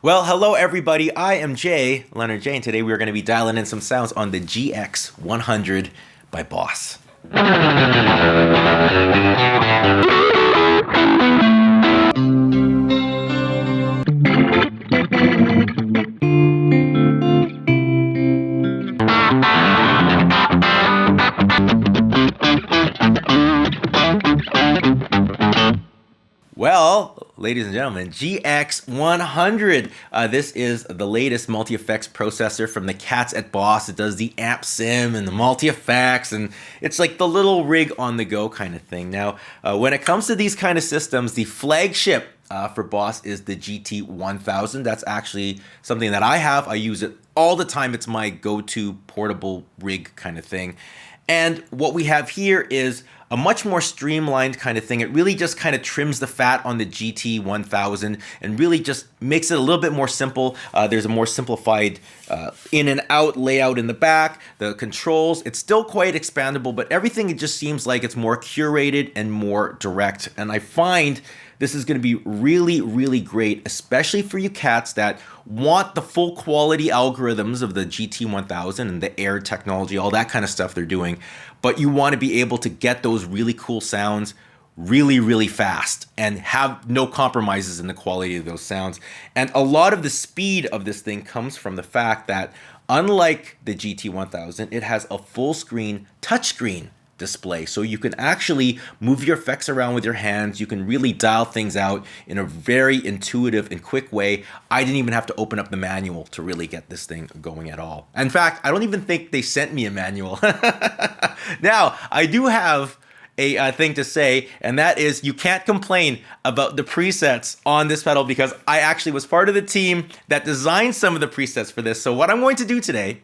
Well, hello everybody. I am JayLeonardJ, and today we are going to be dialing in some sounds on the GX-100 by Boss. Well, ladies and gentlemen, GX-100. This is the latest multi-effects processor from the cats at Boss. It does the amp sim and the multi-effects, and it's like the little rig on the go kind of thing. Now, when it comes to these kind of systems, the flagship for Boss is the GT-1000. That's actually something that I have. I use it all the time. It's my go-to portable rig kind of thing. And what we have here is a much more streamlined kind of thing. It really just kind of trims the fat on the GT-1000 and really just makes it a little bit more simple. There's a more simplified in and out layout in the back. The controls, it's still quite expandable, but everything, it just seems like it's more curated and more direct. And I find this is going to be really, really great, especially for you cats that want the full quality algorithms of the GT-1000 and the air technology, all that kind of stuff they're doing. But you want to be able to get those really cool sounds really, really fast and have no compromises in the quality of those sounds. And a lot of the speed of this thing comes from the fact that unlike the GT-1000, it has a full screen touchscreen display. So you can actually move your effects around with your hands. You can really dial things out in a very intuitive and quick way. I didn't even have to open up the manual to really get this thing going at all. In fact, I don't even think they sent me a manual. Now, I do have a thing to say, and that is you can't complain about the presets on this pedal because I actually was part of the team that designed some of the presets for this. So what I'm going to do today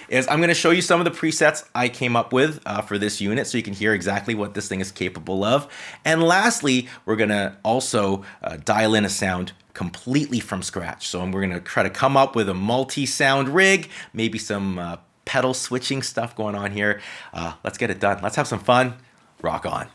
is I'm going to show you some of the presets I came up with for this unit so you can hear exactly what this thing is capable of. And lastly, we're going to also dial in a sound completely from scratch. So we're going to try to come up with a multi-sound rig, maybe some pedal switching stuff going on here. Let's get it done. Let's have some fun. Rock on.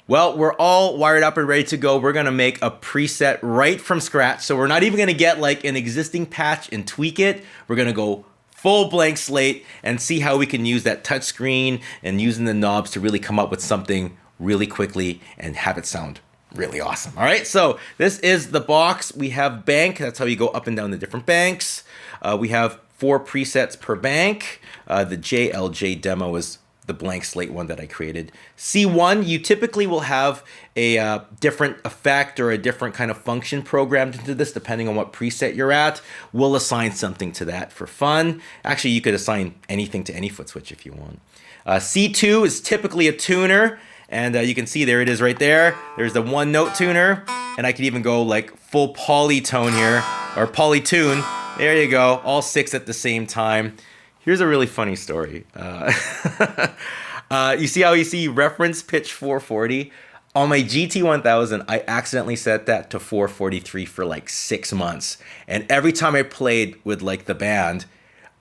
Well, we're all wired up and ready to go. We're going to make a preset right from scratch. So we're not even going to get like an existing patch and tweak it. We're going to go full blank slate and see how we can use that touch screen and using the knobs to really come up with something really quickly and have it sound really awesome. All right, so this is the box. We have bank. That's how you go up and down the different banks. We have 4 presets per bank. The JLJ demo is the blank slate one that I created. C1, you typically will have a different effect or a different kind of function programmed into this depending on what preset you're at. We'll assign something to that for fun. Actually, you could assign anything to any foot switch if you want. C2 is typically a tuner, and you can see there it is right there. There's the 1-note tuner, and I could even go like full polytone here, or polytune. There you go, all 6 at the same time. Here's a really funny story. You see how you see reference pitch 440? On my GT-1000, I accidentally set that to 443 for like 6 months. And every time I played with like the band,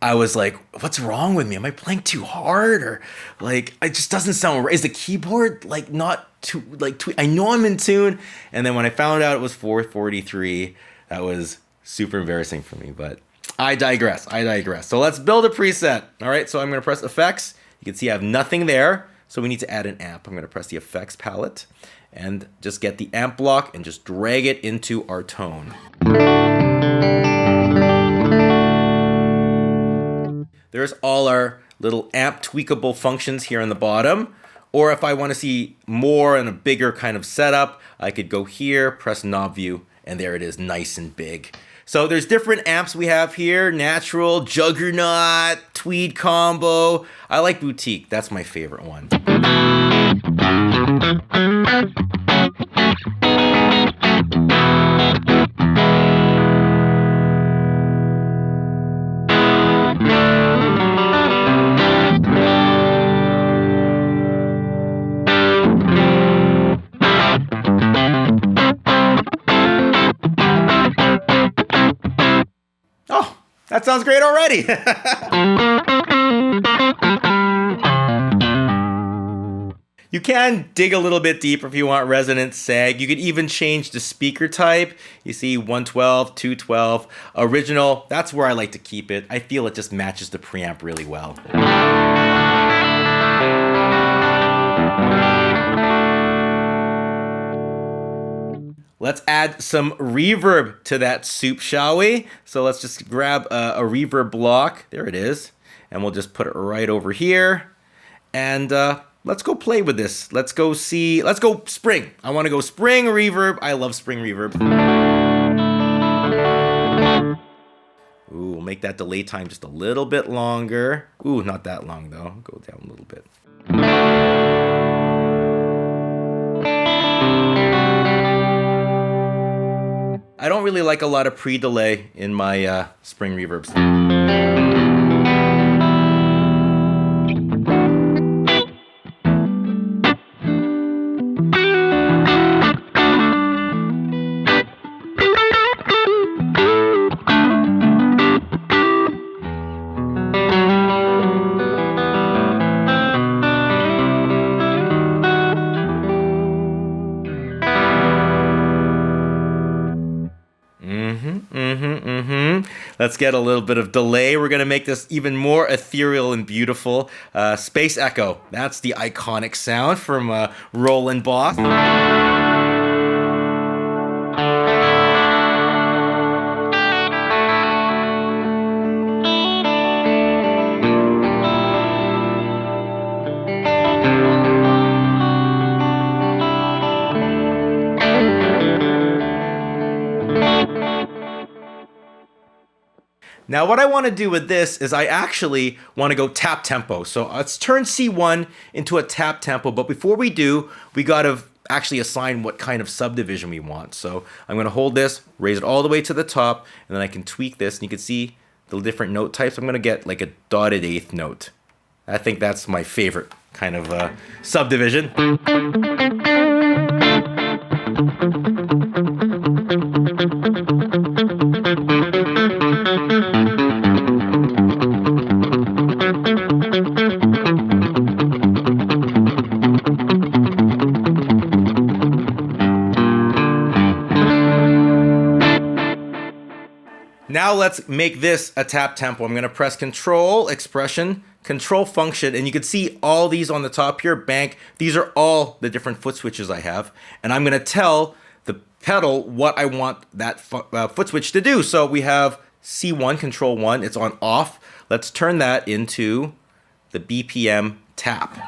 I was like, what's wrong with me? Am I playing too hard? Or like, it just doesn't sound right. Is the keyboard like not too, like, I know I'm in tune. And then when I found out it was 443, that was super embarrassing for me. But I digress. So let's build a preset. All right, so I'm going to press effects. You can see I have nothing there. So we need to add an amp. I'm going to press the effects palette and just get the amp block and just drag it into our tone. There's all our little amp tweakable functions here on the bottom. Or if I want to see more and a bigger kind of setup, I could go here, press knob view, and there it is, nice and big. So there's different amps we have here, natural, juggernaut, tweed combo. I like boutique, that's my favorite one. That sounds great already. You can dig a little bit deeper if you want resonant sag. You could even change the speaker type. You see 112, 212, original. That's where I like to keep it. I feel it just matches the preamp really well. Let's add some reverb to that soup, shall we? So let's just grab a reverb block. There it is. And we'll just put it right over here. And let's go play with this. Let's go spring. I want to go spring reverb. I love spring reverb. Ooh, we'll make that delay time just a little bit longer. Ooh, not that long though. Go down a little bit. I don't really like a lot of pre-delay in my spring reverbs. Let's get a little bit of delay. We're going to make this even more ethereal and beautiful. Space echo. That's the iconic sound from Roland Boss. Now what I want to do with this is I actually want to go tap tempo. So let's turn C1 into a tap tempo. But before we do, we got to actually assign what kind of subdivision we want. So I'm going to hold this, raise it all the way to the top, and then I can tweak this. And you can see the different note types. I'm going to get like a dotted eighth note. I think that's my favorite kind of subdivision. Now let's make this a tap tempo. I'm going to press Control, Expression, Control Function, and you can see all these on the top here, bank. These are all the different foot switches I have, and I'm going to tell the pedal what I want that foot switch to do. So we have C1, Control 1, it's on off. Let's turn that into the BPM tap.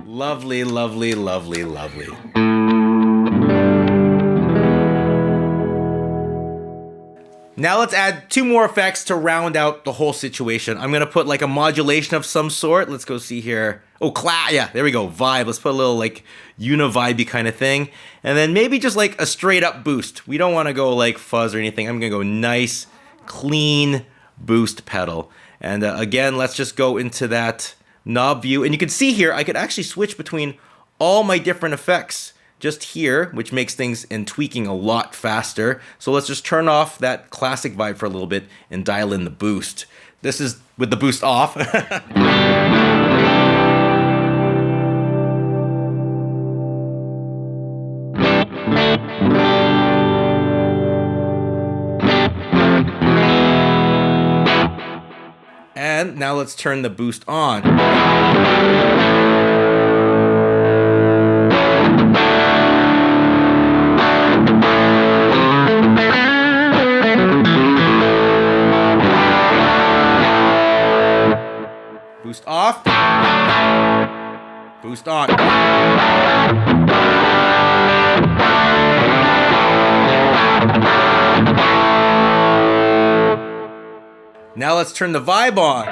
Lovely, lovely, lovely, lovely. Now let's add two more effects to round out the whole situation. I'm gonna put like a modulation of some sort. Let's go see here. Oh, yeah, there we go, vibe. Let's put a little like univibey kind of thing. And then maybe just like a straight up boost. We don't wanna go like fuzz or anything. I'm gonna go nice, clean boost pedal. And again, let's just go into that knob view. And you can see here, I could actually switch between all my different effects just here, which makes things and tweaking a lot faster. So let's just turn off that classic vibe for a little bit and dial in the boost. This is with the boost off. And now let's turn the boost on. Boost off. Boost on. Now let's turn the vibe on.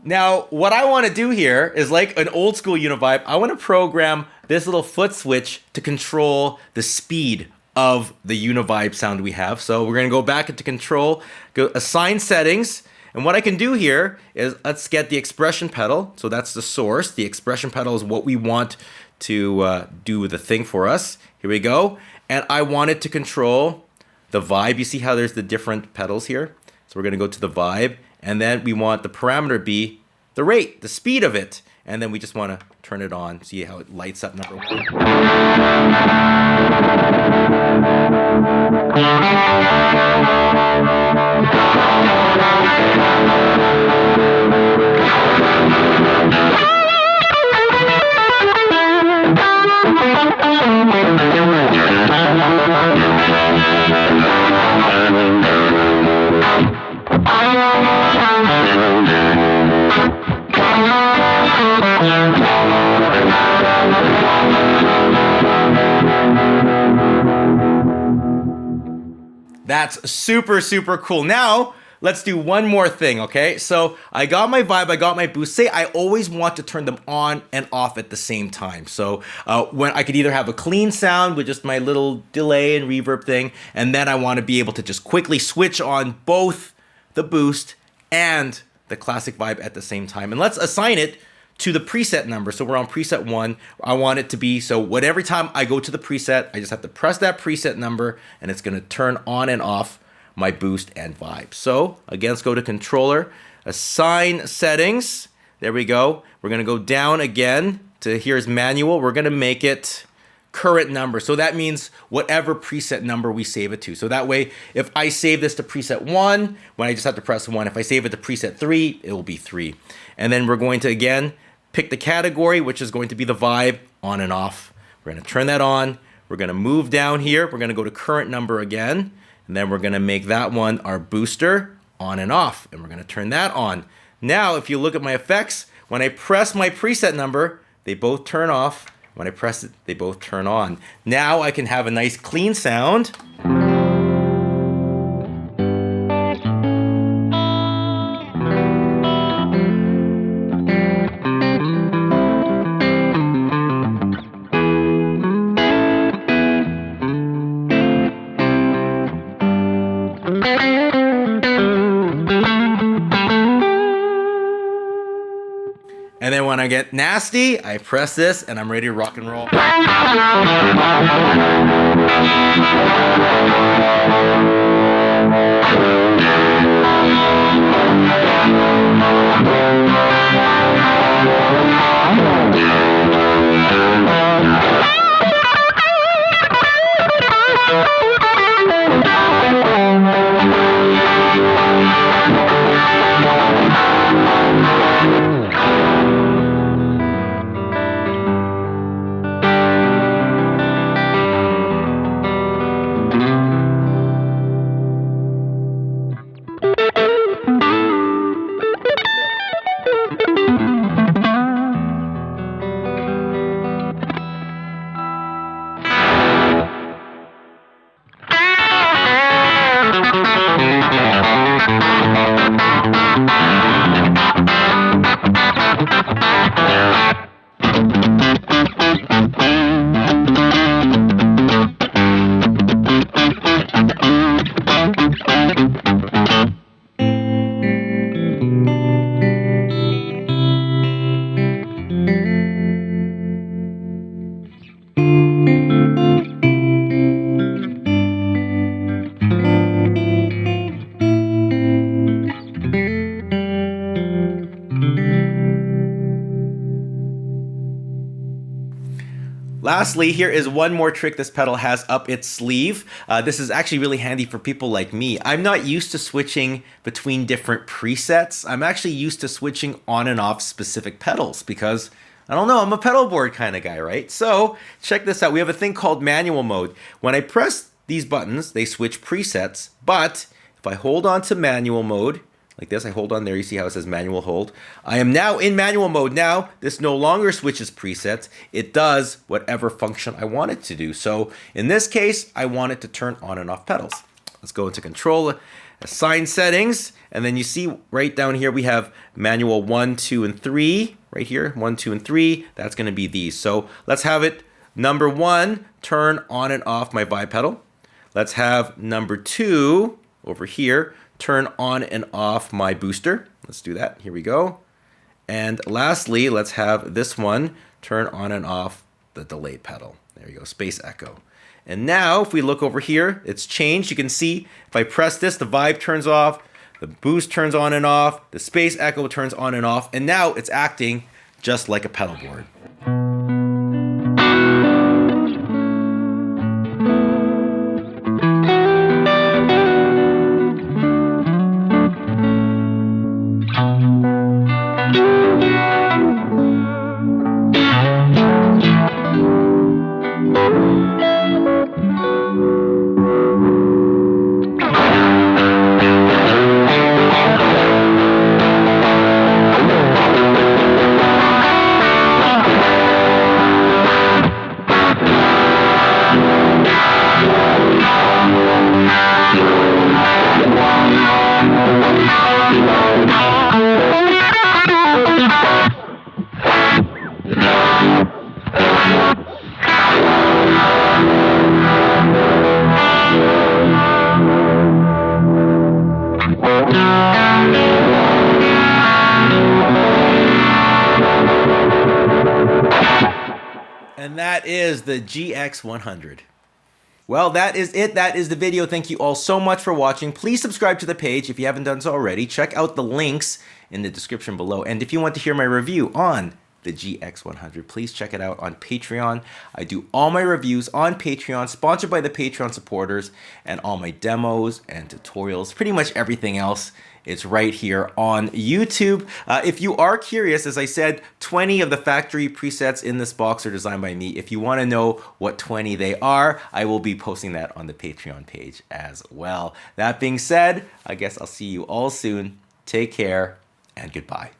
Now, what I want to do here is like an old school Univibe. I want to program this little foot switch to control the speed of the Univibe sound we have. So we're going to go back into control, go assign settings. And what I can do here is let's get the expression pedal. So that's the source. The expression pedal is what we want to do the thing for us. Here we go. And I want it to control the vibe. You see how there's the different pedals here? So we're going to go to the vibe. And then we want the parameter be the rate, the speed of it. And then we just want to turn it on. See how it lights up number 1. That's super, super cool. Now, let's do one more thing, okay? So I got my vibe, I got my boost. Say I always want to turn them on and off at the same time. So when I could either have a clean sound with just my little delay and reverb thing, and then I want to be able to just quickly switch on both the boost and the classic vibe at the same time. And let's assign it to the preset number. So we're on preset 1. I want it to be, so whatever time I go to the preset, I just have to press that preset number and it's gonna turn on and off my boost and vibe. So again, let's go to controller, assign settings. There we go. We're gonna go down again to here's manual. We're gonna make it current number. So that means whatever preset number we save it to. So that way, if I save this to preset 1, when I just have to press 1, if I save it to preset 3, it will be 3. And then we're going to, again, pick the category, which is going to be the vibe, on and off. We're gonna turn that on. We're gonna move down here. We're gonna go to current number again. And then we're gonna make that one our booster, on and off. And we're gonna turn that on. Now, if you look at my effects, when I press my preset number, they both turn off. When I press it, they both turn on. Now I can have a nice clean sound. And then when I get nasty, I press this and I'm ready to rock and roll. Lastly, here is one more trick this pedal has up its sleeve. This is actually really handy for people like me. I'm not used to switching between different presets. I'm actually used to switching on and off specific pedals because, I don't know, I'm a pedal board kind of guy, right? So check this out. We have a thing called manual mode. When I press these buttons, they switch presets, but if I hold on to manual mode, like this, I hold on there, you see how it says manual hold. I am now in manual mode. Now, this no longer switches presets. It does whatever function I want it to do. So in this case, I want it to turn on and off pedals. Let's go into control, assign settings, and then you see right down here, we have manual 1, 2, and 3, right here, 1, 2, and 3. That's gonna be these. So let's have it, number 1, turn on and off my vibe pedal. Let's have number 2 over here, turn on and off my booster. Let's do that. Here we go. And lastly, let's have this one turn on and off the delay pedal. There you go, space echo. And now if we look over here, it's changed. You can see if I press this, the vibe turns off, the boost turns on and off, the space echo turns on and off, and now it's acting just like a pedal board. And that is the GX-100. Well, that is it. That is the video. Thank you all so much for watching. Please subscribe to the page if you haven't done so already. Check out the links in the description below. And if you want to hear my review on the GX-100, please check it out on Patreon. I do all my reviews on Patreon, sponsored by the Patreon supporters, and all my demos and tutorials, pretty much everything else. It's right here on YouTube. If you are curious, as I said, 20 of the factory presets in this box are designed by me. If you want to know what 20 they are, I will be posting that on the Patreon page as well. That being said, I guess I'll see you all soon. Take care and goodbye.